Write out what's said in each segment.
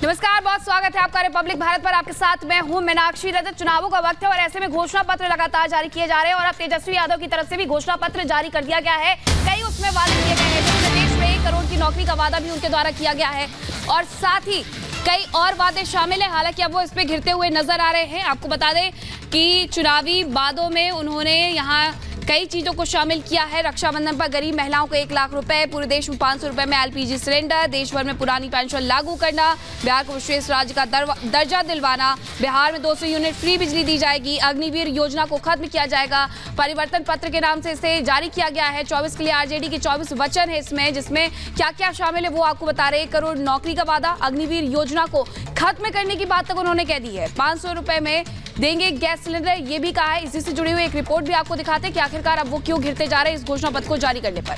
नमस्कार, बहुत स्वागत है आपका रिपब्लिक भारत पर। आपके साथ मैं हूं मीनाक्षी रजत। चुनावों का वक्त है और ऐसे में घोषणा पत्र लगातार जारी किए जा रहे हैं और अब तेजस्वी यादव की तरफ से भी घोषणा पत्र जारी कर दिया गया है। कई उसमें वादे किए गए हैं। जिसमें देश में 1 करोड़ की नौकरी का वादा भी उनके द्वारा किया गया है और साथ ही कई और वादे शामिल हैं। हालांकि अब वो इस पे घिरते हुए नजर आ रहे हैं। आपको बता दें कि चुनावी वादों में उन्होंने यहाँ कई चीजों को शामिल किया है। रक्षाबंधन पर गरीब महिलाओं को 1 लाख रुपए, पूरे देश में 500 रुपए में एलपीजी सिलेंडर, देश भर में पुरानी पेंशन लागू करना, बिहार को विशेष राज्य का दर्जा दिलवाना, बिहार में 200 यूनिट फ्री बिजली दी जाएगी, अग्निवीर योजना को खत्म किया जाएगा। परिवर्तन पत्र के नाम से इसे जारी किया गया है। 24 के लिए आरजेडी के 24 वचन है इसमें, जिसमें क्या क्या शामिल है वो आपको बता रहे। 1 करोड़ नौकरी का वादा, अग्निवीर योजना को खत्म करने की बात तक उन्होंने कह दी है। 500 रुपए में देंगे गैस सिलेंडर, ये भी कहा है। इसी से जुड़ी हुई एक रिपोर्ट भी आपको दिखाते हैं कि आखिरकार अब वो क्यों घिरते जा रहे हैं इस घोषणा पत्र को जारी करने पर।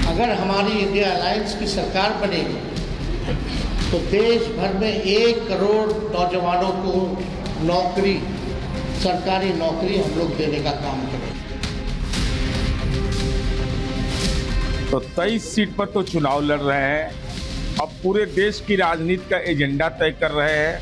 अगर हमारी इंडिया अलायंस की सरकार बनेगी तो देश भर में 1 करोड़ नौजवानों को नौकरी, सरकारी नौकरी हम लोग देने का काम करेंगे। तो 23 सीट पर तो चुनाव लड़ रहे हैं। अब पूरे देश की राजनीति का एजेंडा तय कर रहे हैं।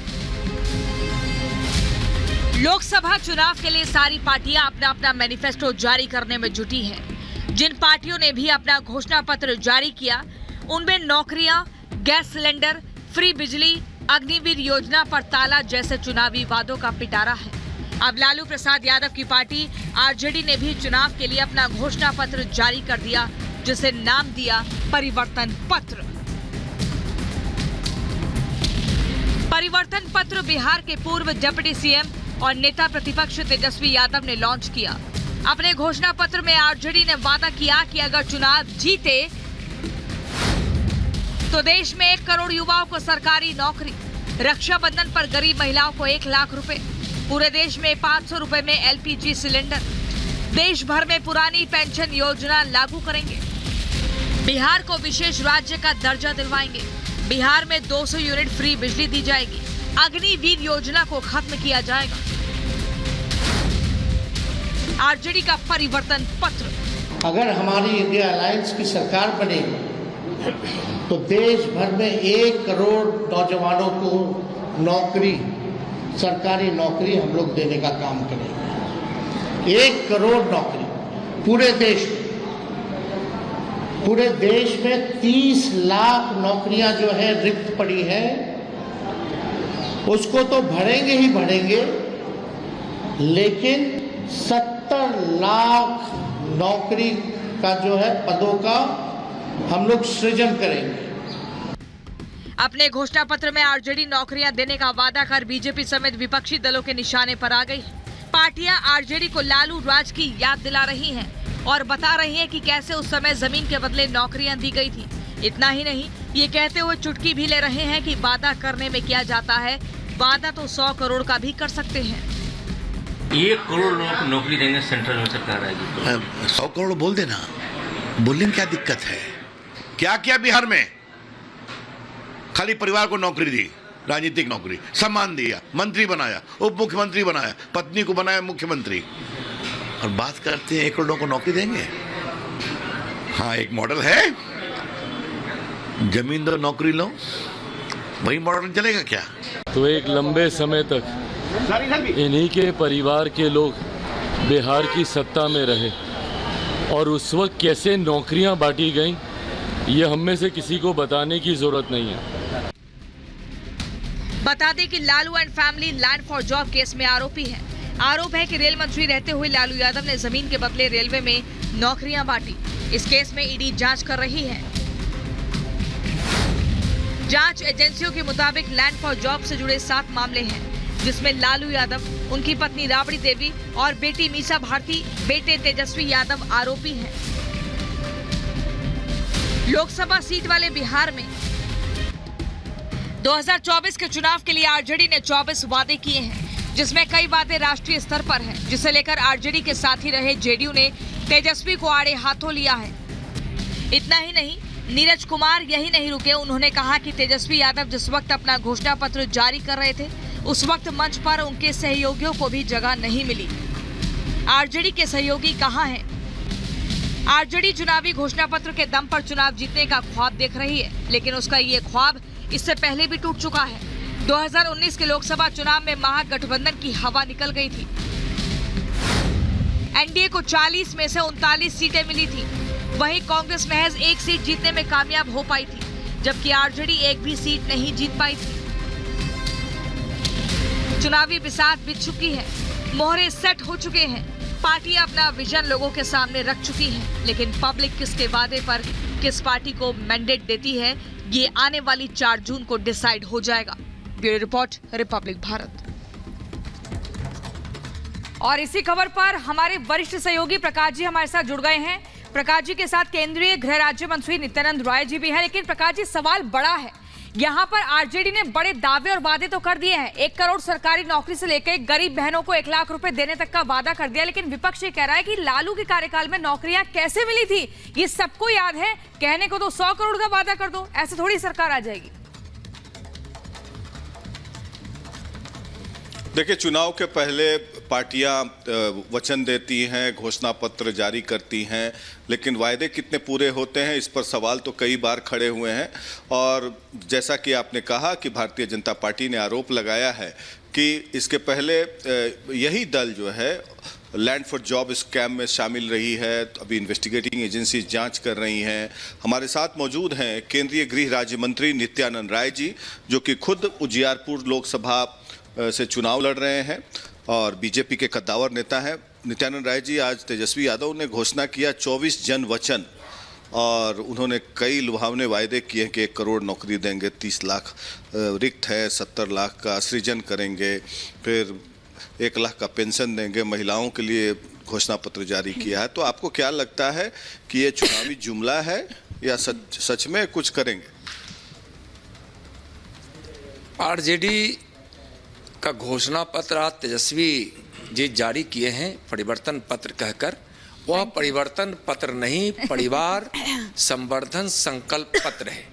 लोकसभा चुनाव के लिए सारी पार्टियां अपना अपना मैनिफेस्टो जारी करने में जुटी हैं। जिन पार्टियों ने भी अपना घोषणा पत्र जारी किया उनमें नौकरियां, गैस सिलेंडर, फ्री बिजली, अग्निवीर योजना पर ताला जैसे चुनावी वादों का पिटारा है। अब लालू प्रसाद यादव की पार्टी आरजेडी ने भी चुनाव के लिए अपना घोषणा पत्र जारी कर दिया, जिसे नाम दिया परिवर्तन पत्र। परिवर्तन पत्र बिहार के पूर्व डिप्टी सीएम और नेता प्रतिपक्ष तेजस्वी यादव ने लॉन्च किया। अपने घोषणा पत्र में आरजेडी ने वादा किया कि अगर चुनाव जीते तो देश में 1 करोड़ युवाओं को सरकारी नौकरी, रक्षाबंधन पर गरीब महिलाओं को 1 लाख रुपए, पूरे देश में 500 रुपए में एलपीजी सिलेंडर, देश भर में पुरानी पेंशन योजना लागू करेंगे, बिहार को विशेष राज्य का दर्जा दिलवाएंगे, बिहार में 200 यूनिट फ्री बिजली दी जाएगी, अग्निवीर योजना को खत्म किया जाएगा। आरजेडी का परिवर्तन पत्र। अगर हमारी इंडिया अलायंस की सरकार बनेगी तो देश भर में 1 करोड़ नौजवानों को नौकरी, सरकारी नौकरी हम लोग देने का काम करेंगे। 1 करोड़ नौकरी पूरे देश में। पूरे देश में 30 लाख नौकरियां जो है रिक्त पड़ी है, उसको तो भरेंगे ही भरेंगे, लेकिन 70 लाख नौकरी का जो है पदों का हम लोग सृजन करेंगे। अपने घोषणा पत्र में आरजेडी नौकरियां देने का वादा कर बीजेपी समेत विपक्षी दलों के निशाने पर आ गई। पार्टियां आरजेडी को लालू राज की याद दिला रही हैं और बता रही हैं कि कैसे उस समय जमीन के बदले नौकरियां दी गई थी। इतना ही नहीं, ये कहते हुए चुटकी भी ले रहे हैं कि वादा करने में क्या जाता है, वादा तो 100 करोड़ का भी कर सकते हैं। 1 करोड़ नौकरी देंगे सेंट्रल में सरकार आएगी। 100 करोड़ बोल देना, बोलने में क्या दिक्कत है? क्या किया बिहार में? खाली परिवार को नौकरी दी, राजनीतिक नौकरी, सम्मान दिया, मंत्री बनाया, उप मुख्यमंत्री बनाया, पत्नी को बनाया मुख्यमंत्री, और बात करते हैं 1 करोड़ को नौकरी देंगे। हाँ, एक मॉडल है, जमीन दो नौकरी लो, वही मॉडल चलेगा क्या? तो एक लंबे समय तक इन्हीं के परिवार के लोग बिहार की सत्ता में रहे और उस वक्त कैसे नौकरियां बांटी गईं, ये हम में से किसी को बताने की जरूरत नहीं है। बता दें कि Lalu and family land for job case में आरोपी है। आरोप है कि रेल मंत्री रहते हुए लालू यादव ने जमीन के बदले रेलवे में नौकरियां बांटी। इस केस में ईडी जांच कर रही है। जांच एजेंसियों के मुताबिक लैंड फॉर जॉब से जुड़े 7 मामले हैं, जिसमें लालू यादव, उनकी पत्नी राबड़ी देवी और बेटी मीसा भारती, बेटे तेजस्वी यादव आरोपी हैं। लोकसभा सीट वाले बिहार में 2024 के चुनाव के लिए आरजेडी ने 24 वादे किए हैं, जिसमें कई वादे राष्ट्रीय स्तर पर हैं, जिसे लेकर आरजेडी के साथी रहे जेडीयू ने तेजस्वी को आड़े हाथों लिया है। इतना ही नहीं, नीरज कुमार यही नहीं रुके। उन्होंने कहा कि तेजस्वी यादव जिस वक्त अपना घोषणा पत्र जारी कर रहे थे, उस वक्त मंच पर उनके सहयोगियों को भी जगह नहीं मिली। आरजेडी के सहयोगी कहां हैं? आरजेडी चुनावी घोषणा पत्र के दम पर चुनाव जीतने का ख्वाब देख रही है, लेकिन उसका ये ख्वाब इससे पहले भी टूट चुका है। 2019 के लोकसभा चुनाव में महागठबंधन की हवा निकल गई थी। एनडीए को 40 में से 39 सीटें मिली थी। वहीं कांग्रेस महज 1 सीट जीतने में कामयाब हो पाई थी, जबकि आरजेडी एक भी सीट नहीं जीत पाई थी। चुनावी बिसात बीत चुकी है, मोहरे सेट हो चुके हैं, पार्टियां अपना विजन लोगों के सामने रख चुकी हैं, लेकिन पब्लिक किसके वादे पर किस पार्टी को मैंडेट देती है, ये आने वाली 4 जून को डिसाइड हो जाएगा। Bureau report, Republic Bharat. और इसी खबर पर हमारे वरिष्ठ सहयोगी प्रकाश जी हमारे साथ जुड़ गए हैं। प्रकाश जी के साथ केंद्रीय गृह राज्य मंत्री नित्यानंद राय जी भी हैं। लेकिन प्रकाश जी, सवाल बड़ा है, यहाँ पर आरजेडी ने बड़े दावे और वादे तो कर दिए हैं। 1 करोड़ सरकारी नौकरी से लेकर गरीब बहनों को 1 लाख रुपए देने तक का वादा कर दिया, लेकिन विपक्ष ये कह रहा है कि लालू के कार्यकाल में नौकरियां कैसे मिली थी, ये सबको याद है। कहने को तो 100 करोड़ का वादा कर दो, ऐसे थोड़ी सरकार आ जाएगी। देखिए, चुनाव के पहले पार्टियां वचन देती हैं, घोषणा पत्र जारी करती हैं, लेकिन वायदे कितने पूरे होते हैं, इस पर सवाल तो कई बार खड़े हुए हैं। और जैसा कि आपने कहा कि भारतीय जनता पार्टी ने आरोप लगाया है कि इसके पहले यही दल जो है लैंड फॉर जॉब स्कैम में शामिल रही है। अभी इन्वेस्टिगेटिंग एजेंसी जांच कर रही हैं। हमारे साथ मौजूद हैं केंद्रीय गृह राज्य मंत्री नित्यानंद राय जी, जो कि खुद उजियारपुर लोकसभा से चुनाव लड़ रहे हैं और बीजेपी के कद्दावर नेता हैं। नित्यानंद राय जी, आज तेजस्वी यादव ने घोषणा किया 24 जन वचन, और उन्होंने कई लुभावने वायदे किए कि 1 करोड़ नौकरी देंगे, 30 लाख रिक्त है, 70 लाख का सृजन करेंगे, फिर 1 लाख का पेंशन देंगे, महिलाओं के लिए घोषणा पत्र जारी किया है। तो आपको क्या लगता है कि ये चुनावी जुमला है या सच में कुछ करेंगे? आरजेडी का घोषणा पत्र आज तेजस्वी जी जारी किए हैं परिवर्तन पत्र कहकर। वह परिवर्तन पत्र नहीं, परिवार संवर्धन संकल्प पत्र है।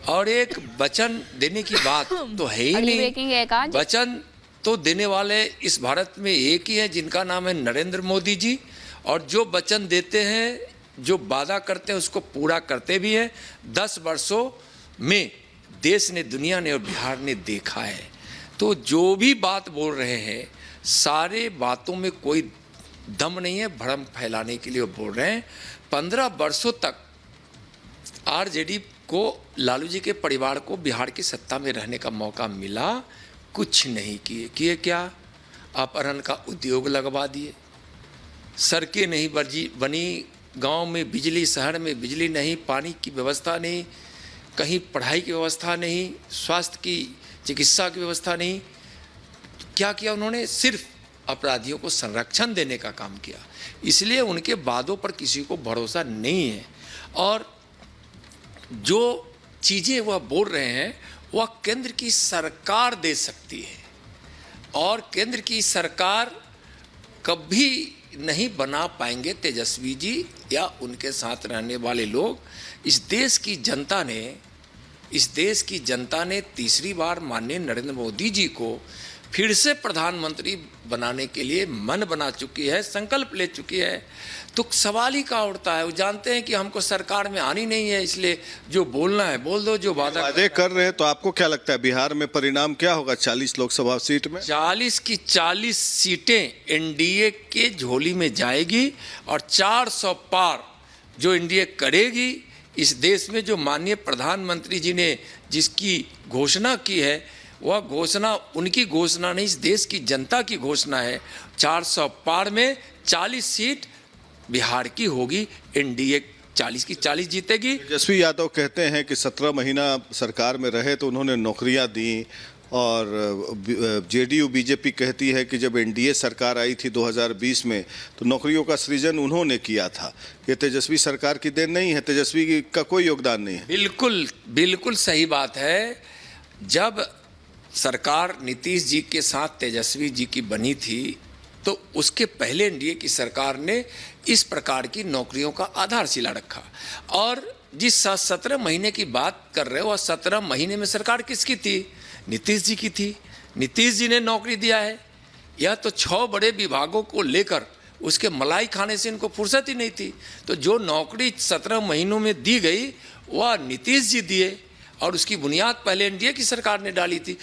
और एक वचन देने की बात तो है ही नहीं। वचन तो देने वाले इस भारत में एक ही है, जिनका नाम है नरेंद्र मोदी जी। और जो वचन देते हैं, जो वादा करते हैं, उसको पूरा करते भी हैं। 10 वर्षों में देश ने, दुनिया ने और बिहार ने देखा है। तो जो भी बात बोल रहे हैं, सारे बातों में कोई दम नहीं है, भ्रम फैलाने के लिए वो बोल रहे हैं। 15 वर्षों तक आरजेडी को, लालू जी के परिवार को बिहार की सत्ता में रहने का मौका मिला, कुछ नहीं किए क्या? अपहरण का उद्योग लगवा दिए, सड़कें नहीं बनी, गांव में बिजली, शहर में बिजली नहीं, पानी की व्यवस्था नहीं, कहीं पढ़ाई की व्यवस्था नहीं, स्वास्थ्य की, चिकित्सा की व्यवस्था नहीं। क्या किया उन्होंने? सिर्फ अपराधियों को संरक्षण देने का काम किया। इसलिए उनके वादों पर किसी को भरोसा नहीं है। और जो चीज़ें वह बोल रहे हैं, वह केंद्र की सरकार दे सकती है, और केंद्र की सरकार कभी नहीं बना पाएंगे तेजस्वी जी या उनके साथ रहने वाले लोग। इस देश की जनता ने तीसरी बार माननीय नरेंद्र मोदी जी को फिर से प्रधानमंत्री बनाने के लिए मन बना चुकी है, संकल्प ले चुकी है। तो सवाल ही का उठता है। वो जानते हैं कि हमको सरकार में आनी नहीं है, इसलिए जो बोलना है बोल दो, जो वादे कर रहे हैं। तो आपको क्या लगता है बिहार में परिणाम क्या होगा 40 लोकसभा सीट में? 40 की 40 सीटें एनडीए के झोली में जाएगी, और 400 पार जो एनडीए करेगी। इस देश में जो माननीय प्रधानमंत्री जी ने जिसकी घोषणा की है, वह घोषणा उनकी घोषणा नहीं, इस देश की जनता की घोषणा है। 400 पार में 40 सीट बिहार की होगी, एनडीए 40 की 40 जीतेगी। तेजस्वी यादव कहते हैं कि 17 महीना सरकार में रहे तो उन्होंने नौकरियां दी, और जेडीयू बीजेपी कहती है कि जब एनडीए सरकार आई थी 2020 में तो नौकरियों का सृजन उन्होंने किया था। ये तेजस्वी सरकार की देन नहीं है, तेजस्वी का कोई योगदान नहीं है। बिल्कुल सही बात है। जब सरकार नीतीश जी के साथ तेजस्वी जी की बनी थी, तो उसके पहले एनडीए की सरकार ने इस प्रकार की नौकरियों का आधारशिला रखा। और जिस 17 महीने की बात कर रहे हो, वह 17 महीने में सरकार किसकी थी? नीतीश जी की थी। नीतीश जी ने नौकरी दिया है। यह तो 6 बड़े विभागों को लेकर उसके मलाई खाने से इनको फुर्सत ही नहीं थी। तो जो नौकरी 17 महीनों में दी गई वह नीतीश जी दिए और उसकी बुनियाद पहले एनडीए की सरकार ने डाली थी।